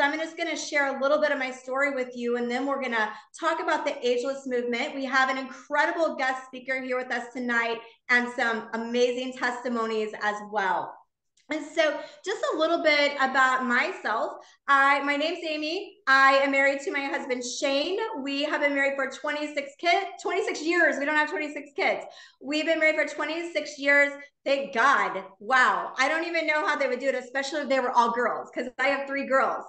I'm just going to share a little bit of my story with you, and then we're going to talk about the ageless movement. We have an incredible guest speaker here with us tonight and some amazing testimonies as well. And so just a little bit about myself. My name's Amy. I am married to my husband, Shane. We have been married for 26 years. We don't have 26 kids. We've been married for 26 years. Thank God. Wow. I don't even know how they would do it, especially if they were all girls, because I have 3 girls.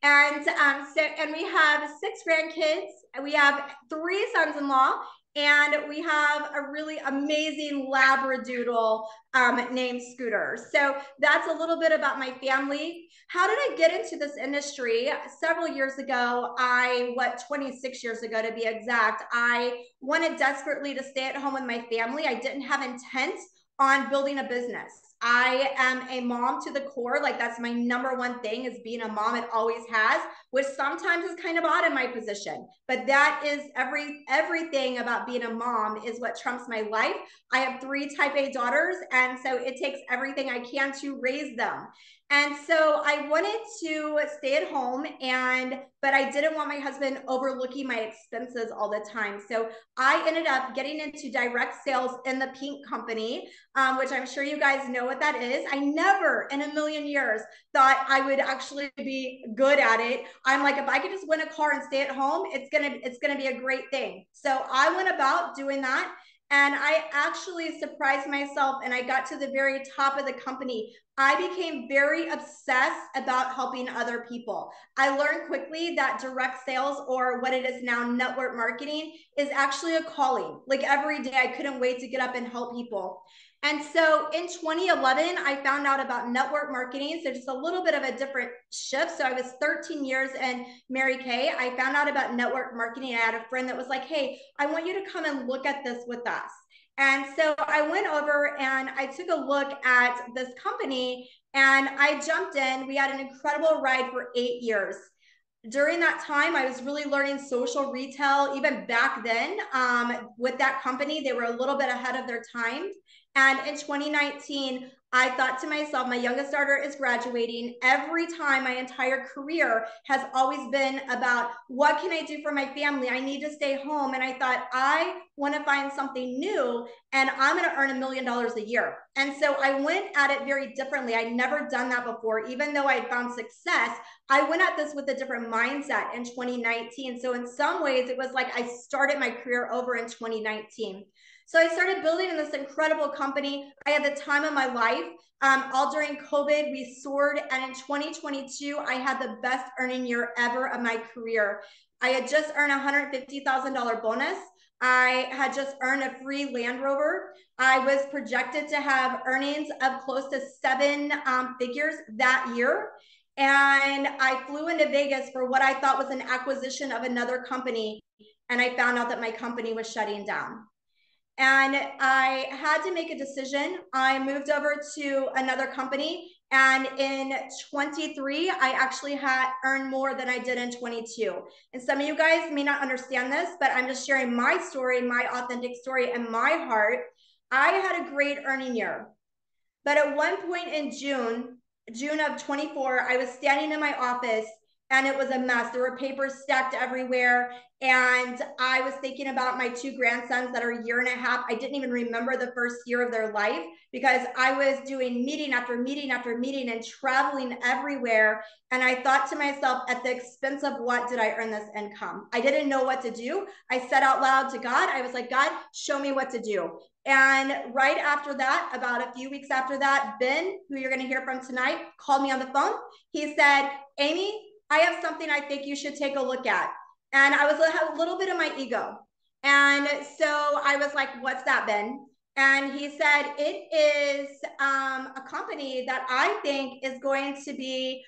And and we have 6 grandkids. We have 3 sons-in-law. And we have a really amazing Labradoodle named Scooter. So that's a little bit about my family. How did I get into this industry? Several years ago, 26 years ago to be exact, I wanted desperately to stay at home with my family. I didn't have intent on building a business. I am a mom to the core. Like, that's my number one thing, is being a mom. It always has, which sometimes is kind of odd in my position, but that is everything about being a mom is what trumps my life. I have 3 type A daughters, and so it takes everything I can to raise them. And so I wanted to stay at home, but I didn't want my husband overlooking my expenses all the time. So I ended up getting into direct sales in the Pink Company, which I'm sure you guys know what that is. I never in a million years thought I would actually be good at it. I'm like, if I could just win a car and stay at home, it's gonna be a great thing. So I went about doing that. And I actually surprised myself, and I got to the very top of the company. I became very obsessed about helping other people. I learned quickly that direct sales, or what it is now, network marketing, is actually a calling. Like, every day I couldn't wait to get up and help people. And so in 2011, I found out about network marketing. So just a little bit of a different shift. So I was 13 years in Mary Kay. I found out about network marketing. I had a friend that was like, hey, I want you to come and look at this with us. And so I went over and I took a look at this company and I jumped in. We had an incredible ride for 8 years. During that time, I was really learning social retail. Even back then, with that company, they were a little bit ahead of their time. And in 2019, I thought to myself, my youngest daughter is graduating. Every time, my entire career has always been about, what can I do for my family? I need to stay home. And I thought, I want to find something new, and I'm going to earn $1 million a year. And so I went at it very differently. I'd never done that before. Even though I had found success, I went at this with a different mindset in 2019. So in some ways, it was like I started my career over in 2019. So I started building in this incredible company. I had the time of my life. All during COVID, we soared. And in 2022, I had the best earning year ever of my career. I had just earned a $150,000 bonus. I had just earned a free Land Rover. I was projected to have earnings of close to 7 figures that year. And I flew into Vegas for what I thought was an acquisition of another company. And I found out that my company was shutting down. And I had to make a decision. I moved over to another company. And in 23, I actually had earned more than I did in 22. And some of you guys may not understand this, but I'm just sharing my story, my authentic story, and my heart. I had a great earning year. But at one point in June of 24, I was standing in my office and it was a mess. There were papers stacked everywhere. And I was thinking about my 2 grandsons that are a year and a half. I didn't even remember the first year of their life because I was doing meeting after meeting after meeting and traveling everywhere. And I thought to myself, at the expense of what did I earn this income? I didn't know what to do. I said out loud to God, I was like, God, show me what to do. And right after that, about a few weeks after that, Ben, who you're going to hear from tonight, called me on the phone. He said, Amy, I have something I think you should take a look at. And I had a little bit of my ego. And so I was like, what's that, Ben? And he said, it is a company that I think is going to be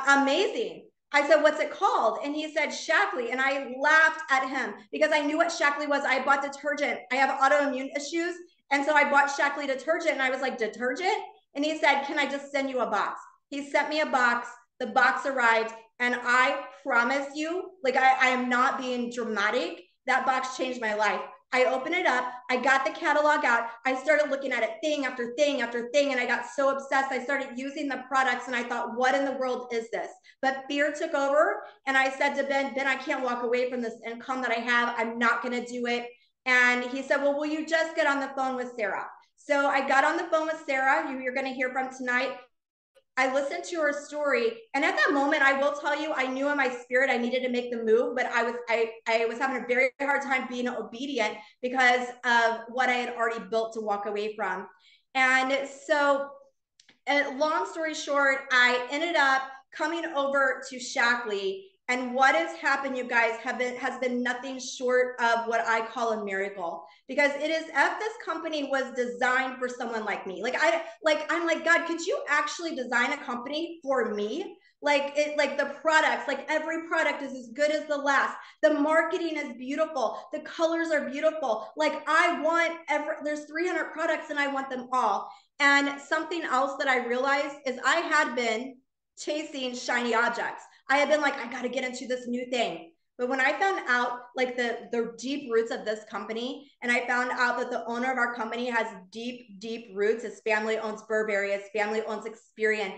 amazing. I said, what's it called? And he said, Shaklee. And I laughed at him because I knew what Shaklee was. I bought detergent. I have autoimmune issues. And so I bought Shaklee detergent. And I was like, detergent? And he said, can I just send you a box? He sent me a box. The box arrived. And I promise you, like, I am not being dramatic. That box changed my life. I opened it up. I got the catalog out. I started looking at it thing after thing after thing. And I got so obsessed. I started using the products and I thought, what in the world is this? But fear took over. And I said to Ben, I can't walk away from this income that I have. I'm not going to do it. And he said, well, will you just get on the phone with Sarah? So I got on the phone with Sarah, who you're going to hear from tonight. I listened to her story, and at that moment, I will tell you, I knew in my spirit I needed to make the move, but I was having a very hard time being obedient because of what I had already built to walk away from. And so, long story short, I ended up coming over to Shaklee. And what has happened, you guys, has been nothing short of what I call a miracle, because it is if this company was designed for someone like me. I'm like, God, could you actually design a company for me? Like the products, like every product is as good as the last. The marketing is beautiful. The colors are beautiful. Like there's 300 products and I want them all. And something else that I realized is I had been chasing shiny objects. I had been like, I got to get into this new thing. But when I found out like the deep roots of this company, and I found out that the owner of our company has deep roots, his family owns Burberry, his family owns Experian,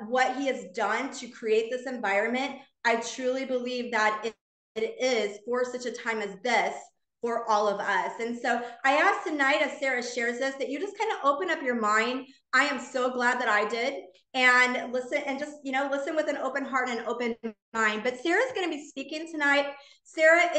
what he has done to create this environment, I truly believe that it is for such a time as this for all of us. And so I ask tonight, as Sarah shares this, that you just kind of open up your mind. I am so glad that I did. And listen, and just, listen with an open heart and an open mind. But Sarah's going to be speaking tonight. Sarah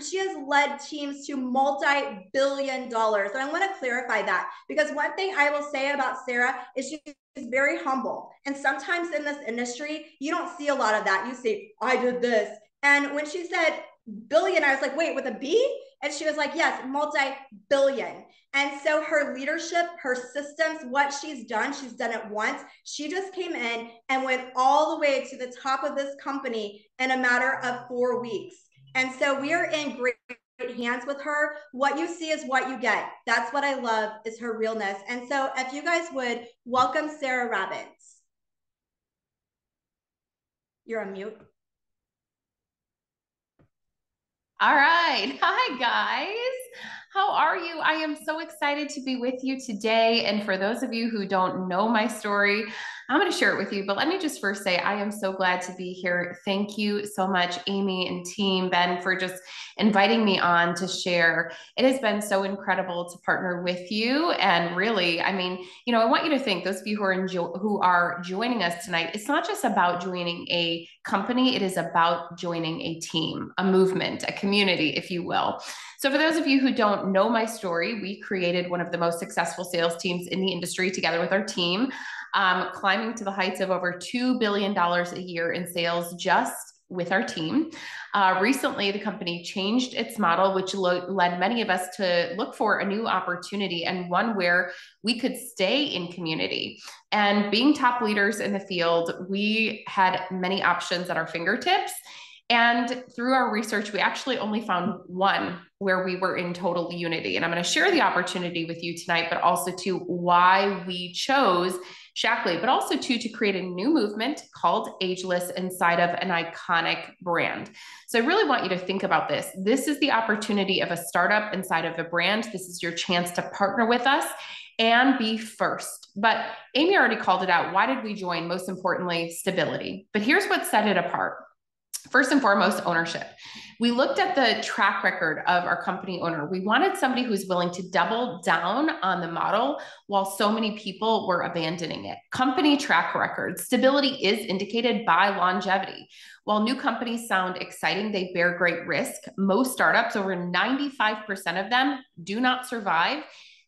she has led teams to multi-billion dollars. And I want to clarify that, because one thing I will say about Sarah is she's very humble. And sometimes in this industry, you don't see a lot of that. You see, I did this. And when she said billion, I was like, wait, with a B? And she was like, yes, multi-billion. And so her leadership, her systems, what she's done it once. She just came in and went all the way to the top of this company in a matter of 4 weeks. And so we are in great hands with her. What you see is what you get. That's what I love, is her realness. And so if you guys would welcome Sarah Robbins. You're on mute. All right. Hi, guys. How are you? I am so excited to be with you today. And for those of you who don't know my story, I'm going to share it with you. But let me just first say, I am so glad to be here. Thank you so much, Amy and team, Ben, for just inviting me on to share. It has been so incredible to partner with you. And really, I mean, I want you to think, those of you who are joining us tonight, it's not just about joining a company. It is about joining a team, a movement, a community, if you will. So for those of you who don't know my story, we created one of the most successful sales teams in the industry together with our team, climbing to the heights of over $2 billion a year in sales just with our team. Recently, the company changed its model, which led many of us to look for a new opportunity, and one where we could stay in community. And being top leaders in the field, we had many options at our fingertips. And through our research, we actually only found one where we were in total unity. And I'm going to share the opportunity with you tonight, but also to why we chose Shaklee, but also to create a new movement called Ageless inside of an iconic brand. So I really want you to think about this. This is the opportunity of a startup inside of a brand. This is your chance to partner with us and be first. But Amy already called it out. Why did we join? Most importantly, stability. But here's what set it apart. First and foremost, ownership. We looked at the track record of our company owner. We wanted somebody who's willing to double down on the model while so many people were abandoning it. Company track record. Stability is indicated by longevity. While new companies sound exciting, they bear great risk. Most startups, over 95% of them, do not survive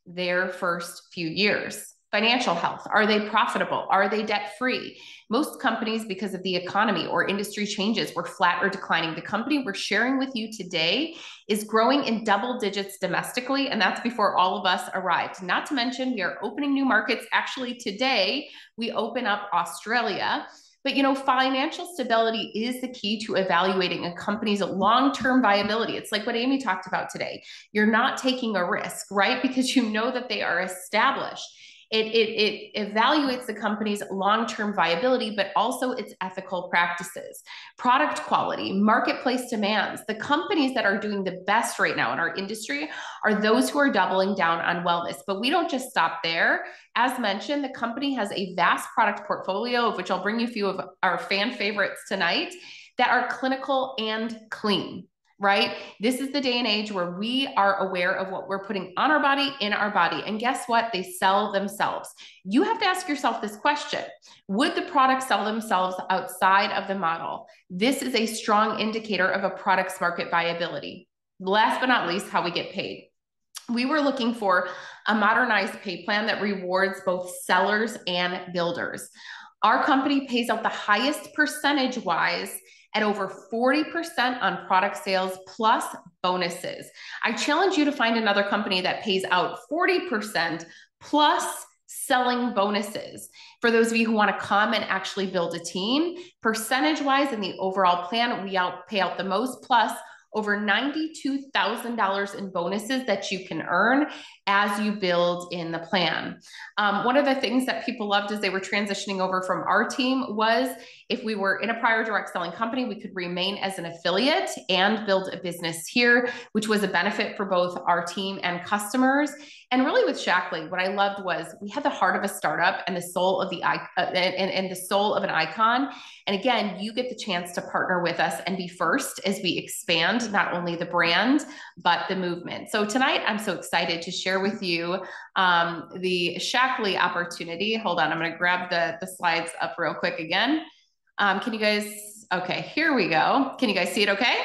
their first few years. Financial health. Are they profitable? Are they debt-free? Most companies, because of the economy or industry changes, were flat or declining. The company we're sharing with you today is growing in double digits domestically, and that's before all of us arrived. Not to mention, we are opening new markets. Actually, today, we open up Australia. But financial stability is the key to evaluating a company's long-term viability. It's like what Amy talked about today. You're not taking a risk, right? Because you know that they are established. It evaluates the company's long-term viability, but also its ethical practices, product quality, marketplace demands. The companies that are doing the best right now in our industry are those who are doubling down on wellness. But we don't just stop there. As mentioned, the company has a vast product portfolio, of which I'll bring you a few of our fan favorites tonight, that are clinical and clean. Right? This is the day and age where we are aware of what we're putting on our body, in our body. And guess what? They sell themselves. You have to ask yourself this question. Would the product sell themselves outside of the model? This is a strong indicator of a product's market viability. Last but not least, how we get paid. We were looking for a modernized pay plan that rewards both sellers and builders. Our company pays out the highest percentage-wise at over 40% on product sales plus bonuses. I challenge you to find another company that pays out 40% plus selling bonuses. For those of you who want to come and actually build a team, percentage-wise in the overall plan, we pay out the most, plus over $92,000 in bonuses that you can earn as you build in the plan. One of the things that people loved as they were transitioning over from our team was if we were in a prior direct selling company, we could remain as an affiliate and build a business here, which was a benefit for both our team and customers. And really with Shaklee, what I loved was we had the heart of a startup and the soul of the soul of an icon. And again, you get the chance to partner with us and be first as we expand not only the brand, but the movement. So tonight, I'm so excited to share with you the Shaklee opportunity. Hold on, I'm going to grab the slides up real quick again. Can you guys, okay, here we go. Can you guys see it okay?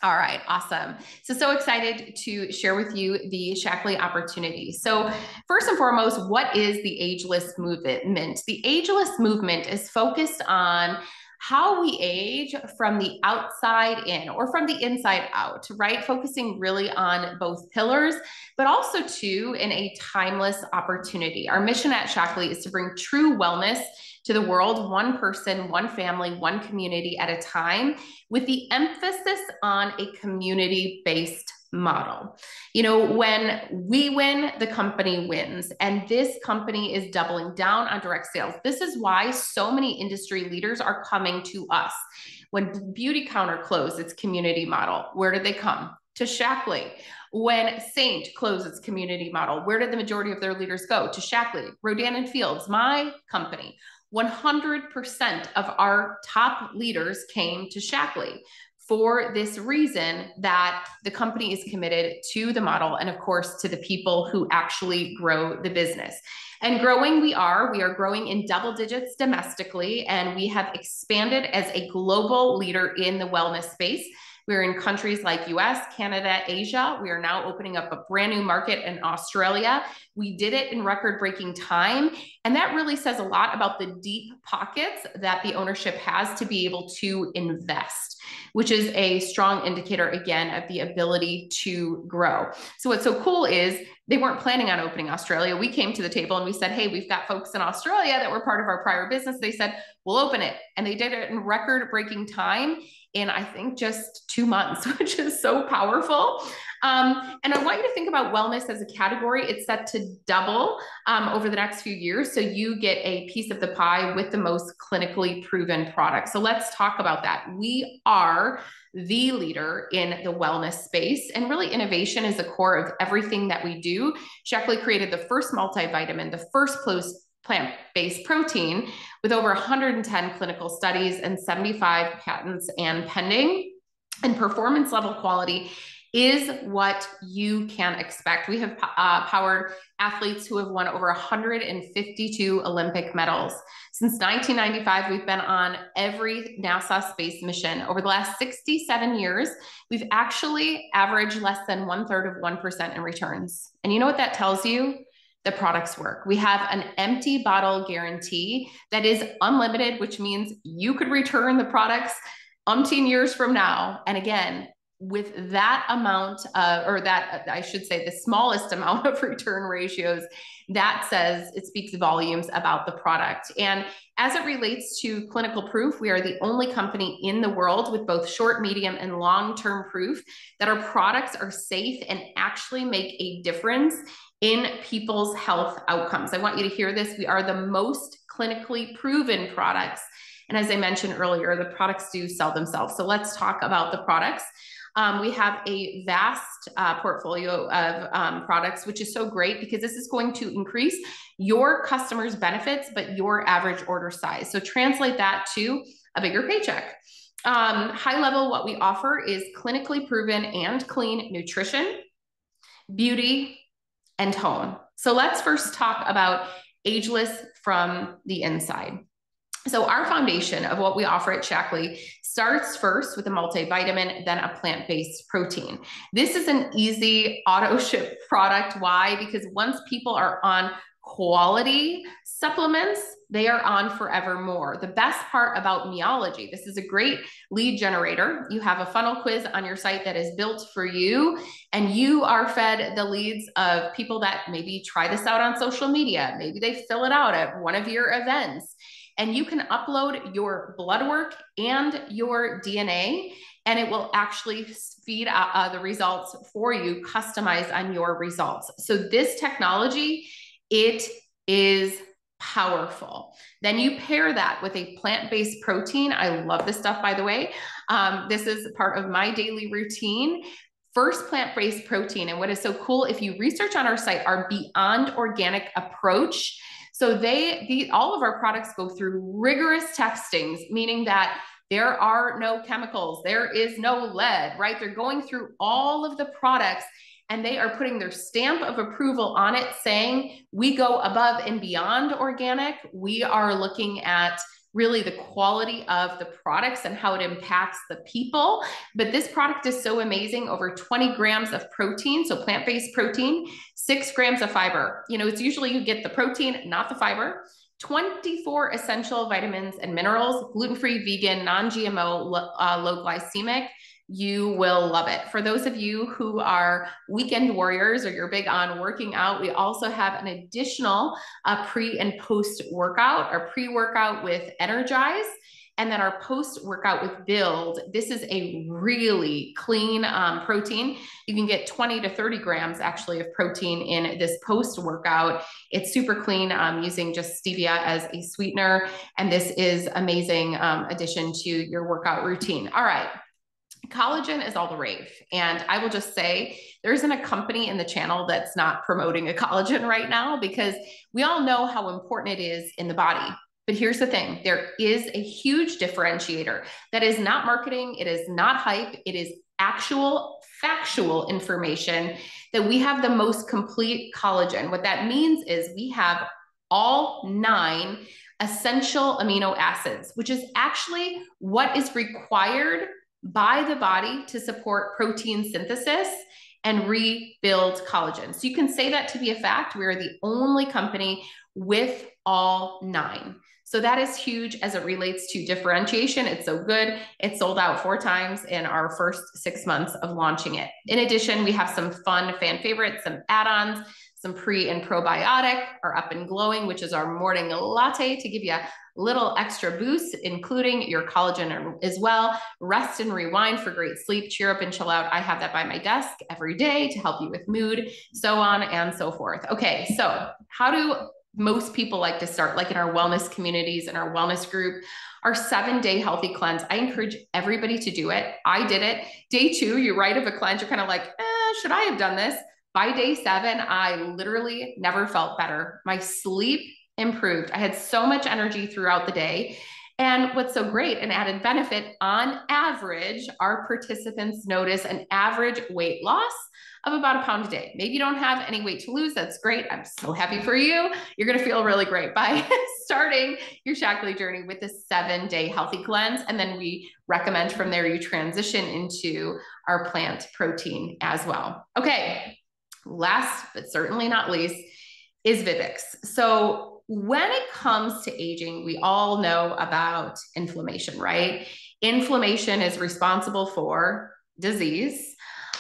All right, awesome. So excited to share with you the Shaklee opportunity. So first and foremost, what is the ageless movement? The ageless movement is focused on how we age from the outside in or from the inside out, right? Focusing really on both pillars, but also too in a timeless opportunity. Our mission at Shaklee is to bring true wellness to the world, one person, one family, one community at a time, with the emphasis on a community-based model. You know, when we win, the company wins. And this company is doubling down on direct sales. This is why so many industry leaders are coming to us. When Beauty Counter closed its community model, where did they come? To Shaklee. When Saint closed its community model, where did the majority of their leaders go? To Shaklee. Rodan and Fields, my company. 100% of our top leaders came to Shaklee for this reason that the company is committed to the model and of course to the people who actually grow the business. And growing we are growing in double digits domestically, and we have expanded as a global leader in the wellness space. We're in countries like US, Canada, Asia. We are now opening up a brand new market in Australia. We did it in record-breaking time. And that really says a lot about the deep pockets that the ownership has to be able to invest, which is a strong indicator, again, of the ability to grow. So what's so cool is they weren't planning on opening Australia. We came to the table and we said, hey, we've got folks in Australia that were part of our prior business. They said, we'll open it. And they did it in record-breaking time in, I think, just 2 months, which is so powerful. And I want you to think about wellness as a category. It's set to double over the next few years. So you get a piece of the pie with the most clinically proven products. So let's talk about that. We are the leader in the wellness space, and really innovation is the core of everything that we do. Shaklee created the first multivitamin, the first plant-based protein with over 110 clinical studies and 75 patents and pending. And performance level quality is what you can expect. We have powered athletes who have won over 152 Olympic medals. Since 1995, we've been on every NASA space mission. Over the last 67 years, we've actually averaged less than 1/3 in returns. And you know what that tells you? The products work. We have an empty bottle guarantee that is unlimited, which means you could return the products umpteen years from now. And again, with that amount of, or that I should say the smallest amount of return ratios, that says it speaks volumes about the product. And as it relates to clinical proof, we are the only company in the world with both short, medium, and long-term proof that our products are safe and actually make a difference in people's health outcomes. I want you to hear this. We are the most clinically proven products. And as I mentioned earlier, the products do sell themselves. So let's talk about the products. We have a vast portfolio of products, which is so great because this is going to increase your customers' benefits, but your average order size. So translate that to a bigger paycheck. High level, what we offer is clinically proven and clean nutrition, beauty, and tone. So let's first talk about ageless from the inside. So our foundation of what we offer at Shaklee starts first with a multivitamin, then a plant-based protein. This is an easy auto ship product. Why? Because once people are on quality supplements, they are on forevermore. The best part about Meology, this is a great lead generator. You have a funnel quiz on your site that is built for you, and you are fed the leads of people that maybe try this out on social media. Maybe they fill it out at one of your events. And you can upload your blood work and your DNA, and it will actually feed the results for you, customized on your results. So this technology, it is powerful. Then you pair that with a plant-based protein. I love this stuff, by the way. This is part of my daily routine. First plant-based protein. And what is so cool, if you research on our site, our Beyond Organic approach. So all of our products go through rigorous testings, meaning that there are no chemicals, there is no lead, right? They're going through all of the products and they are putting their stamp of approval on it, saying we go above and beyond organic. We are looking at really the quality of the products and how it impacts the people. But this product is so amazing, over 20 grams of protein, so plant-based protein, 6 grams of fiber. You know, it's usually you get the protein, not the fiber, 24 essential vitamins and minerals, gluten-free, vegan, non-GMO, low glycemic. You will love it. For those of you who are weekend warriors or you're big on working out, we also have an additional pre and post workout, our pre-workout with Energize, and then our post-workout with Build. This is a really clean protein. You can get 20 to 30 grams actually of protein in this post-workout. It's super clean, using just stevia as a sweetener. And this is amazing addition to your workout routine. All right. Collagen is all the rave. And I will just say, there isn't a company in the channel that's not promoting a collagen right now, because we all know how important it is in the body. But here's the thing, there is a huge differentiator that is not marketing. It is not hype. It is actual factual information that we have the most complete collagen. What that means is we have all 9 essential amino acids, which is actually what is required by the body to support protein synthesis and rebuild collagen. So you can say that to be a fact. We are the only company with all 9. So that is huge as it relates to differentiation. It's so good. It sold out 4 times in our first 6 months of launching it. In addition, we have some fun fan favorites, some add-ons, some pre and probiotic, our Up and Glowing, which is our morning latte to give you a little extra boost, including your collagen as well. Rest and Rewind for great sleep, cheer up and chill out. I have that by my desk every day to help you with mood, so on and so forth. Okay, so how do most people like to start? Like in our wellness communities and our wellness group, our 7-day healthy cleanse. I encourage everybody to do it. I did it. Day 2, you're right, of a cleanse, you're kind of like, should I have done this? By day 7, I literally never felt better. My sleep improved. I had so much energy throughout the day. And what's so great, an added benefit, on average, our participants notice an average weight loss of about 1 pound a day. Maybe you don't have any weight to lose. That's great. I'm so happy for you. You're going to feel really great by starting your Shaklee journey with the 7-day healthy cleanse. And then we recommend from there you transition into our plant protein as well. Okay. Last, but certainly not least, is Vivix. So when it comes to aging, we all know about inflammation, right? Inflammation is responsible for disease.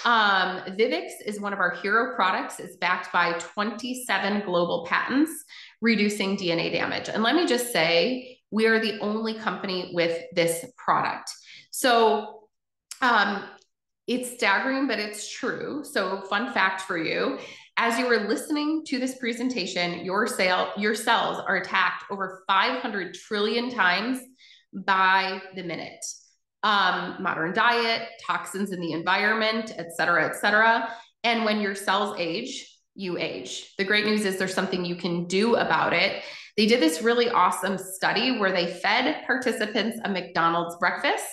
Vivix is one of our hero products. It's backed by 27 global patents, reducing DNA damage. And let me just say, we are the only company with this product. So it's staggering, but it's true. So fun fact for you, as you were listening to this presentation, your cells are attacked over 500 trillion times by the minute. Modern diet, toxins in the environment, et cetera, et cetera. And when your cells age, you age. The great news is there's something you can do about it. They did this really awesome study where they fed participants a McDonald's breakfast,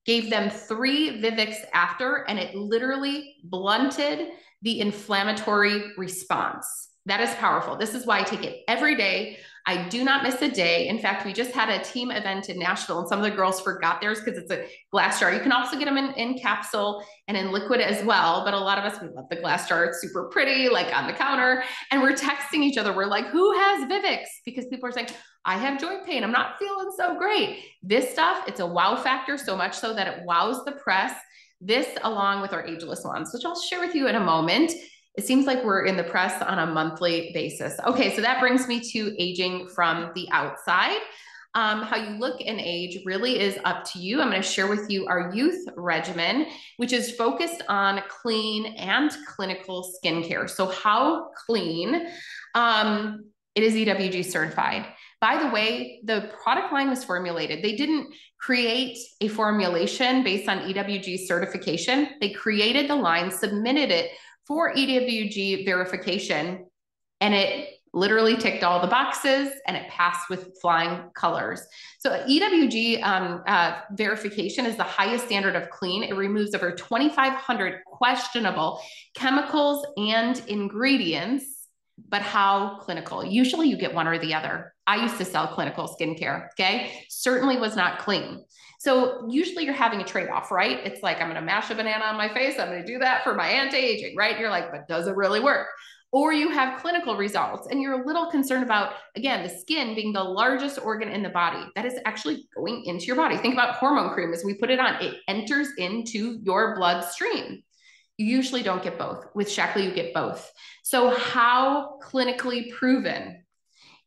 gave them 3 Vivix after, and it literally blunted the inflammatory response. That is powerful. This is why I take it every day. I do not miss a day. In fact, we just had a team event in Nashville and some of the girls forgot theirs because it's a glass jar. You can also get them in capsule and in liquid as well. But a lot of us, we love the glass jar. It's super pretty, like on the counter. And we're texting each other. We're like, who has Vivix? Because people are saying, I have joint pain. I'm not feeling so great. This stuff, it's a wow factor, so much so that it wows the press. This, along with our ageless ones, which I'll share with you in a moment. It seems like we're in the press on a monthly basis. Okay, so that brings me to aging from the outside. How you look and age really is up to you. I'm going to share with you our youth regimen, which is focused on clean and clinical skincare. So how clean? It is EWG certified. By the way, the product line was formulated. They didn't create a formulation based on EWG certification. They created the line, submitted it for EWG verification, and it literally ticked all the boxes and it passed with flying colors. So EWG verification is the highest standard of clean. It removes over 2,500 questionable chemicals and ingredients, but how clinical? Usually you get one or the other. I used to sell clinical skincare, okay? Certainly was not clean. So usually you're having a trade-off, right? It's like, I'm gonna mash a banana on my face. I'm gonna do that for my anti-aging, right? You're like, but does it really work? Or you have clinical results and you're a little concerned about, again, the skin being the largest organ in the body that is actually going into your body. Think about hormone cream. As we put it on, it enters into your bloodstream. You usually don't get both. With Shaklee, you get both. So how clinically proven?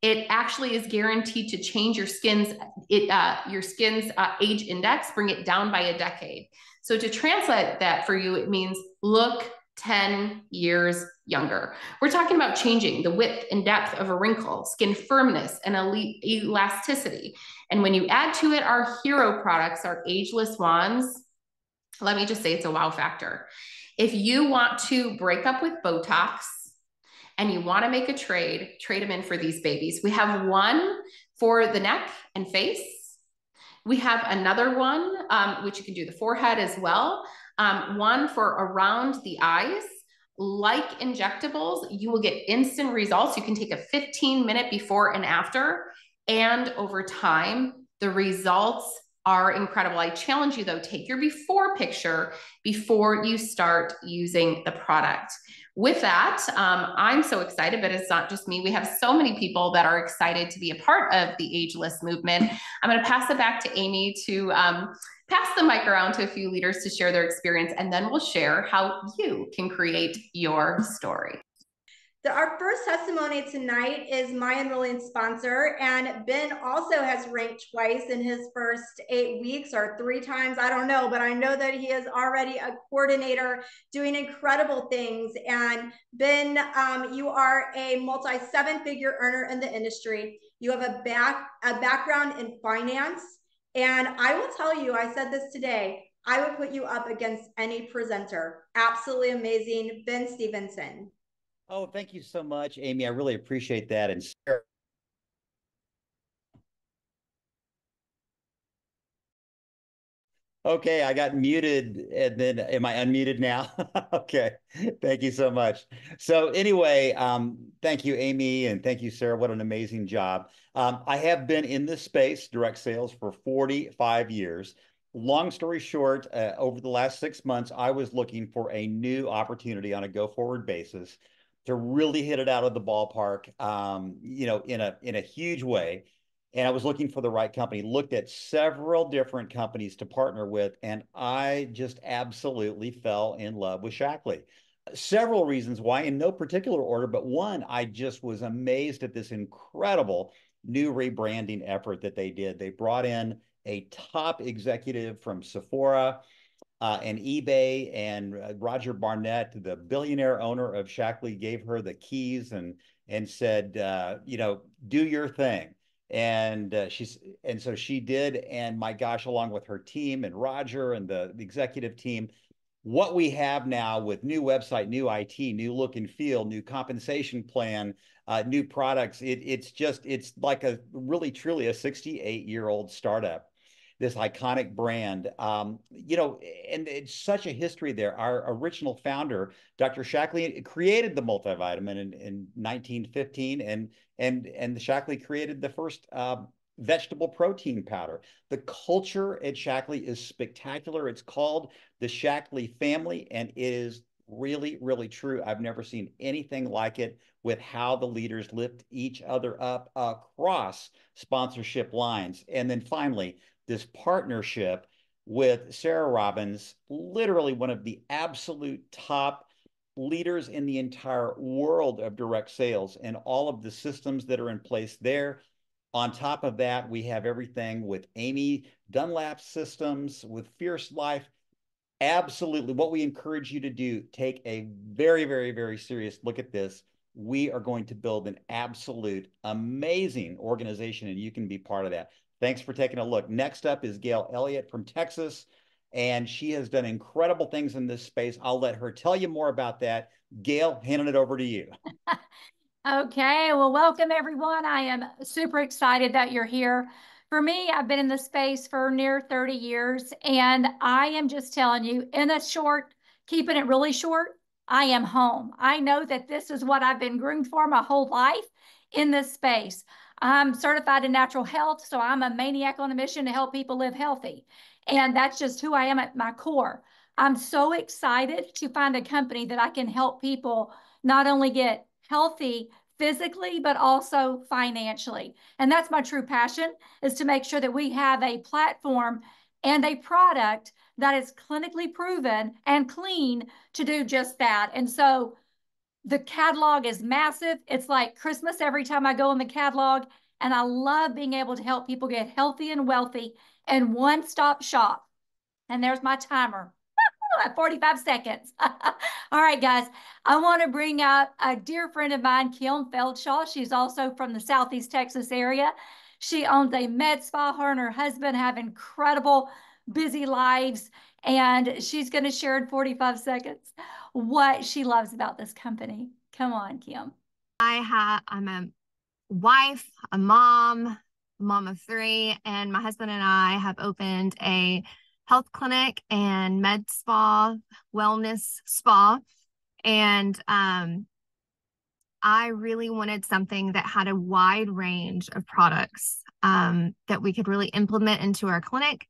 It actually is guaranteed to change your skin's age index, bring it down by a decade. So to translate that for you, it means look 10 years younger. We're talking about changing the width and depth of a wrinkle, skin firmness, and elasticity. And when you add to it our hero products, our ageless wands, let me just say it's a wow factor. If you want to break up with Botox, and you want to make a trade them in for these babies. We have one for the neck and face. We have another one, which you can do the forehead as well. One for around the eyes. Like injectables, you will get instant results. You can take a 15-minute before and after, and over time, the results are incredible. I challenge you though, take your before picture before you start using the product. With that, I'm so excited, but it's not just me. We have so many people that are excited to be a part of the ageless movement. I'm going to pass it back to Amy to pass the mic around to a few leaders to share their experience, and then we'll share how you can create your story. Our first testimony tonight is my enrolling sponsor, and Ben also has ranked twice in his first 8 weeks, or 3 times, I don't know, but I know that he is already a coordinator doing incredible things. And Ben, you are a multi-7-figure earner in the industry. You have a background in finance, and I will tell you, I said this today, I would put you up against any presenter. Absolutely amazing, Ben Stevenson. Oh, thank you so much, Amy. I really appreciate that. And Sarah. Okay, I got muted, and then am I unmuted now? Okay, thank you so much. So anyway, thank you, Amy, and thank you, Sarah. What an amazing job. I have been in this space, direct sales, for 45 years. Long story short, over the last 6 months, I was looking for a new opportunity on a go-forward basis to really hit it out of the ballpark, in a huge way. and I was looking for the right company, looked at several different companies to partner with, and I just absolutely fell in love with Shaklee. Several reasons why, in no particular order, but one, I just was amazed at this incredible new rebranding effort that they did. They brought in a top executive from Sephora and eBay, and Roger Barnett, the billionaire owner of Shaklee, gave her the keys and said, you know, do your thing. And so she did. And my gosh, along with her team and Roger and the executive team, what we have now with new website, new IT, new look and feel, new compensation plan, new products, it's like a really truly a 68-year-old startup, this iconic brand. You know, and it's such a history there. Our original founder, Dr. Shaklee, created the multivitamin in 1915, and the Shaklee created the first vegetable protein powder. The culture at Shaklee is spectacular. It's called the Shaklee family, and it is really, really true. I've never seen anything like it with how the leaders lift each other up across sponsorship lines. And then finally, this partnership with Sarah Robbins, literally one of the absolute top leaders in the entire world of direct sales, and all of the systems that are in place there. On top of that, we have everything with Amy Dunlap systems, with Fierce Life. Absolutely. What we encourage you to do, take a very, very, very serious look at this. We are going to build an absolute amazing organization, and you can be part of that. Thanks for taking a look. Next up is Gail Elliott from Texas, and she has done incredible things in this space. I'll let her tell you more about that. Gail, handing it over to you. Okay, well, welcome everyone. I am super excited that you're here. For me, I've been in the space for near 30 years, and I am just telling you, in a short, keeping it really short, I am home. I know that this is what I've been groomed for my whole life in this space. I'm certified in natural health, so I'm a maniac on a mission to help people live healthy. And that's just who I am at my core. I'm so excited to find a company that I can help people not only get healthy physically, but also financially. And that's my true passion, is to make sure that we have a platform and a product that is clinically proven and clean to do just that. And so the catalog is massive. It's like Christmas every time I go in the catalog. And I love being able to help people get healthy and wealthy in one-stop shop. And there's my timer at 45 seconds. All right, guys, I want to bring up a dear friend of mine, Kim Feldshaw. She's also from the Southeast Texas area. She owns a med spa. Her and her husband have incredible, busy lives, and she's going to share in 45 seconds what she loves about this company. Come on, Kim. I'm a wife, a mom of 3, and my husband and I have opened a health clinic and med spa, wellness spa. And I really wanted something that had a wide range of products that we could really implement into our clinic.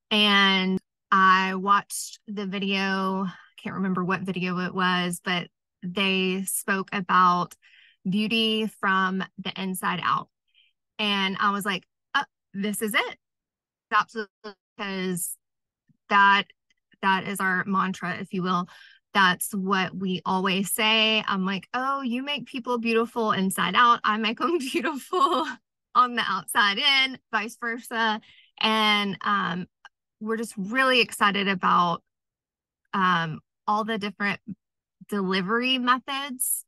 And I watched the video, I can't remember what video it was, but they spoke about beauty from the inside out. And I was like, oh, this is it. Absolutely, because that is our mantra, if you will. That's what we always say. I'm like, oh, you make people beautiful inside out. I make them beautiful on the outside in, vice versa. And we're just really excited about all the different delivery methods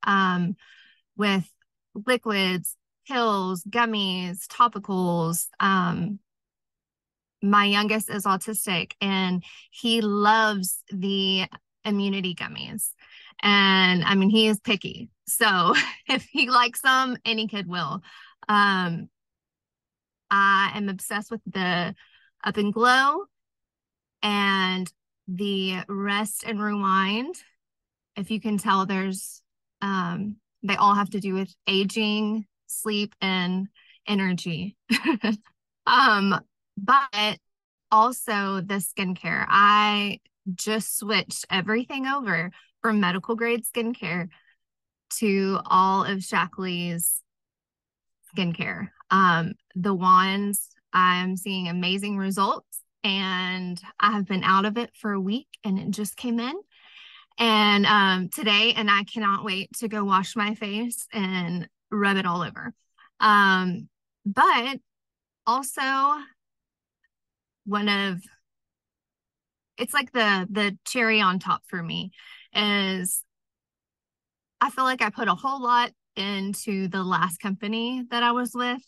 with liquids, pills, gummies, topicals. My youngest is autistic, and he loves the immunity gummies. And I mean, he is picky. So if he likes them, any kid will. I am obsessed with the Up and Glow and the Rest and Rewind. If you can tell, there's they all have to do with aging, sleep, and energy. But also the skincare. I just switched everything over from medical grade skincare to all of Shaklee's skincare. the wands, I'm seeing amazing results, and I have been out of it for a week and it just came in. And today, and I cannot wait to go wash my face and rub it all over. But also it's like the cherry on top for me is I feel like I put a whole lot into the last company that I was with,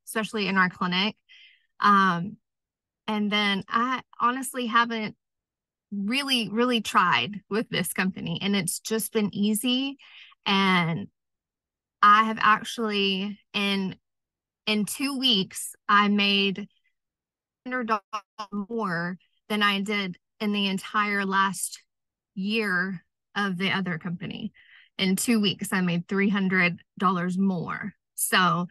especially in our clinic. And then I honestly haven't really tried with this company, and it's just been easy. And I have actually in 2 weeks, I made $100 more than I did in the entire last year of the other company. In 2 weeks, I made $300 more. So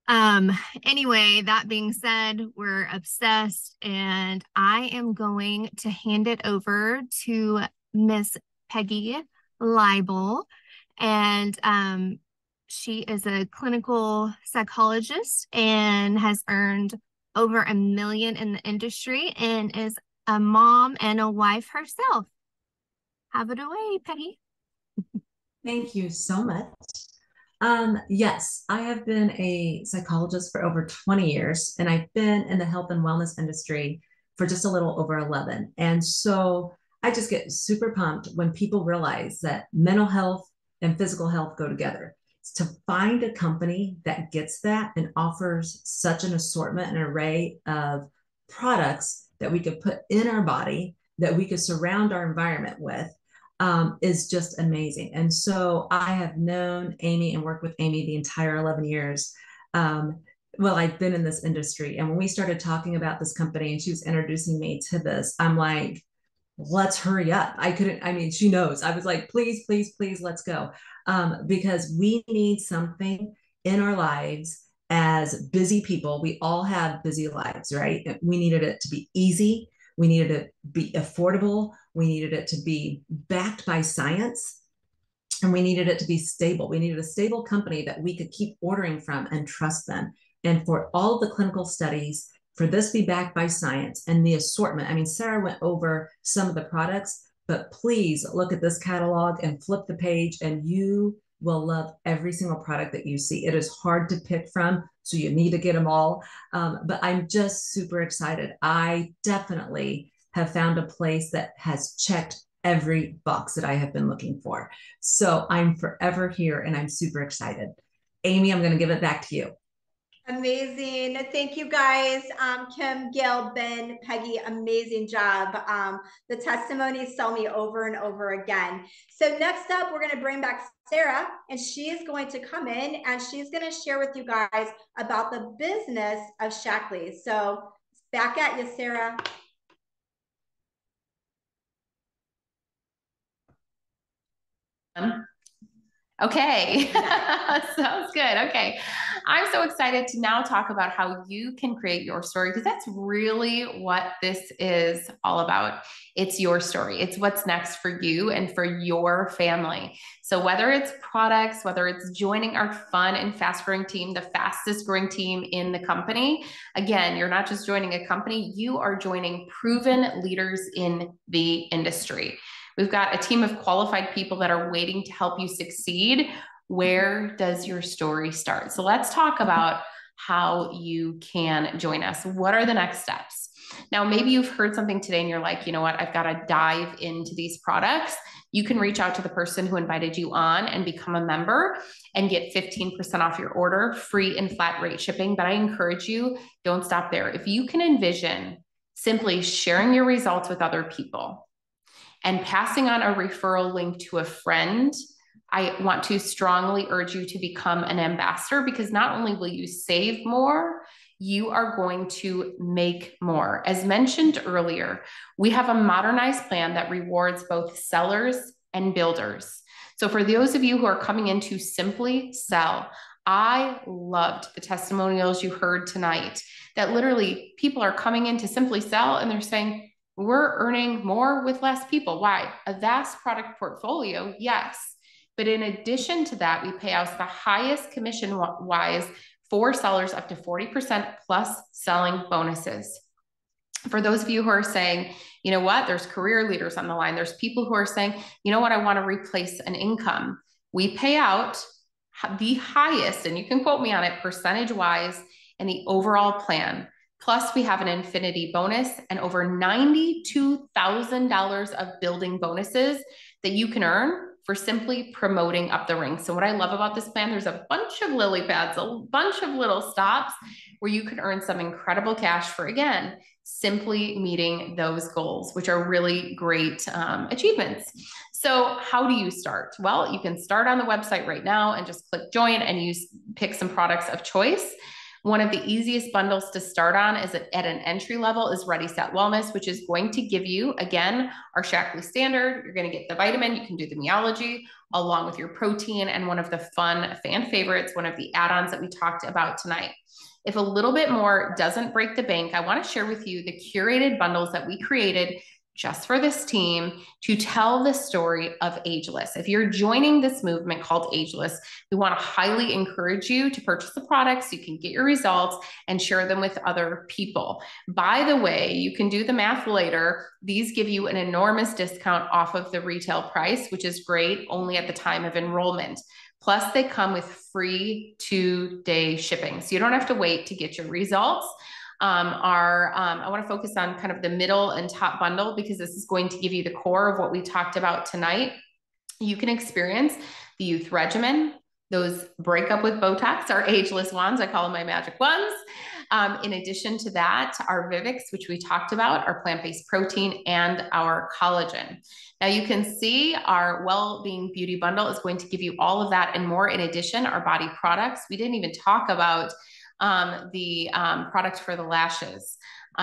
anyway, that being said, we're obsessed, and I am going to hand it over to Miss Peggy Leibel. And she is a clinical psychologist and has earned over $1 million in the industry and is a mom and a wife herself. Have it away, Peggy. Thank you so much. Yes, I have been a psychologist for over 20 years, and I've been in the health and wellness industry for just a little over 11. And so I just get super pumped when people realize that mental health and physical health go together. To find a company that gets that and offers such an assortment and array of products that we could put in our body, that we could surround our environment with, is just amazing. And so I have known Amy and worked with Amy the entire 11 years. Well, I've been in this industry. And when we started talking about this company and she was introducing me to this, I'm like, let's hurry up. I mean, she knows. I was like, please, please, please, let's go. Because we need something in our lives as busy people. We all have busy lives, right? We needed it to be easy. We needed it to be affordable. We needed it to be backed by science. And we needed it to be stable. We needed a stable company that we could keep ordering from and trust them. And for all the clinical studies, for this to be backed by science and the assortment. I mean, Sarah went over some of the products, but please look at this catalog and flip the page, and you will love every single product that you see. It is hard to pick from, so you need to get them all. But I'm just super excited. I definitely have found a place that has checked every box that I have been looking for. So I'm forever here, and I'm super excited. Amy, I'm going to give it back to you. Amazing. Thank you guys. Kim, Gail, Ben, Peggy, amazing job. The testimonies sell me over and over again. So next up, we're going to bring back Sarah, and she is going to come in and she's going to share with you guys about the business of Shaklee. So back at you, Sarah. Okay, sounds good. Okay, I'm so excited to now talk about how you can create your story, because that's really what this is all about. It's your story. It's what's next for you and for your family. So whether it's products, whether it's joining our fun and fast growing team, the fastest growing team in the company, again, you're not just joining a company, you are joining proven leaders in the industry. We've got a team of qualified people that are waiting to help you succeed. Where does your story start? So let's talk about how you can join us. What are the next steps? Now, maybe you've heard something today and you're like, you know what, I've got to dive into these products. You can reach out to the person who invited you on and become a member and get 15% off your order, free and flat rate shipping. But I encourage you, don't stop there. If you can envision simply sharing your results with other people and passing on a referral link to a friend, I want to strongly urge you to become an ambassador, because not only will you save more, you are going to make more. As mentioned earlier, we have a modernized plan that rewards both sellers and builders. So for those of you who are coming in to simply sell, I loved the testimonials you heard tonight, that literally people are coming in to simply sell and they're saying, we're earning more with less people. Why? A vast product portfolio, yes. But in addition to that, we pay out the highest commission-wise for sellers up to 40% plus selling bonuses. For those of you who are saying, you know what, there's career leaders on the line. There's people who are saying, you know what, I want to replace an income. We pay out the highest, and you can quote me on it, percentage-wise in the overall plan. Plus, we have an infinity bonus and over $92,000 of building bonuses that you can earn for simply promoting up the ranks. So what I love about this plan, there's a bunch of lily pads, a bunch of little stops where you can earn some incredible cash for, again, simply meeting those goals, which are really great achievements. So how do you start? Well, you can start on the website right now and just click join and pick some products of choice. One of the easiest bundles to start on is at an entry level is Ready, Set, Wellness, which is going to give you, again, our Shaklee standard. You're going to get the vitamin. You can do the meology along with your protein and one of the fun fan favorites, one of the add-ons that we talked about tonight. If a little bit more doesn't break the bank, I want to share with you the curated bundles that we created just for this team to tell the story of Ageless. If you're joining this movement called Ageless, we want to highly encourage you to purchase the products so you can get your results and share them with other people. By the way, you can do the math later. These give you an enormous discount off of the retail price, which is great only at the time of enrollment. Plus, they come with free 2-day shipping. So you don't have to wait to get your results. I want to focus on kind of the middle and top bundle because this is going to give you the core of what we talked about tonight. You can experience the youth regimen, those break up with Botox, our ageless wands. I call them my magic wands. In addition to that, our Vivix, which we talked about, our plant-based protein, and our collagen. Now you can see our well-being beauty bundle is going to give you all of that and more. In addition, our body products. We didn't even talk about the product for the lashes.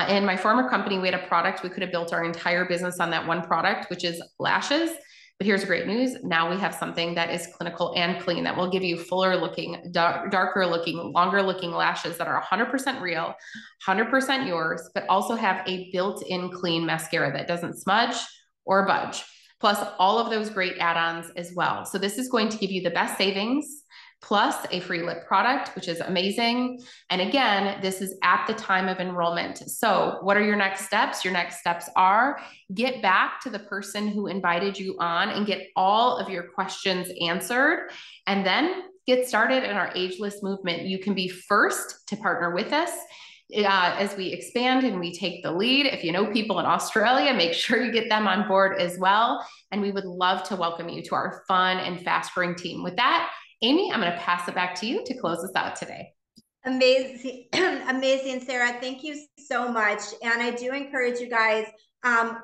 In my former company, we had a product. We could have built our entire business on that one product, which is lashes. But here's great news. Now we have something that is clinical and clean that will give you fuller looking, darker looking, longer looking lashes that are 100% real, 100% yours, but also have a built-in clean mascara that doesn't smudge or budge. Plus all of those great add-ons as well. So this is going to give you the best savings plus a free lip product, which is amazing. And again, this is at the time of enrollment. So what are your next steps? Your next steps are get back to the person who invited you on and get all of your questions answered, and then get started in our ageless movement. You can be first to partner with us as we expand and we take the lead. If you know people in Australia, make sure you get them on board as well. And we would love to welcome you to our fun and fast-growing team. With that, Amy, I'm going to pass it back to you to close us out today. Amazing, amazing, Sarah. Thank you so much. And I do encourage you guys,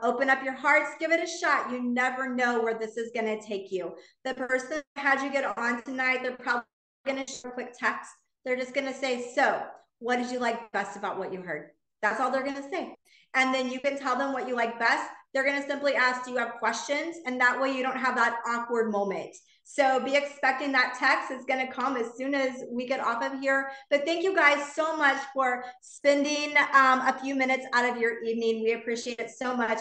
open up your hearts, give it a shot. You never know where this is going to take you. The person that had you get on tonight, they're probably going to share a quick text. They're just going to say, so what did you like best about what you heard? That's all they're going to say. And then you can tell them what you like best. They're going to simply ask, do you have questions? And that way you don't have that awkward moment. So be expecting that text. It's going to come as soon as we get off of here. But thank you guys so much for spending a few minutes out of your evening. We appreciate it so much.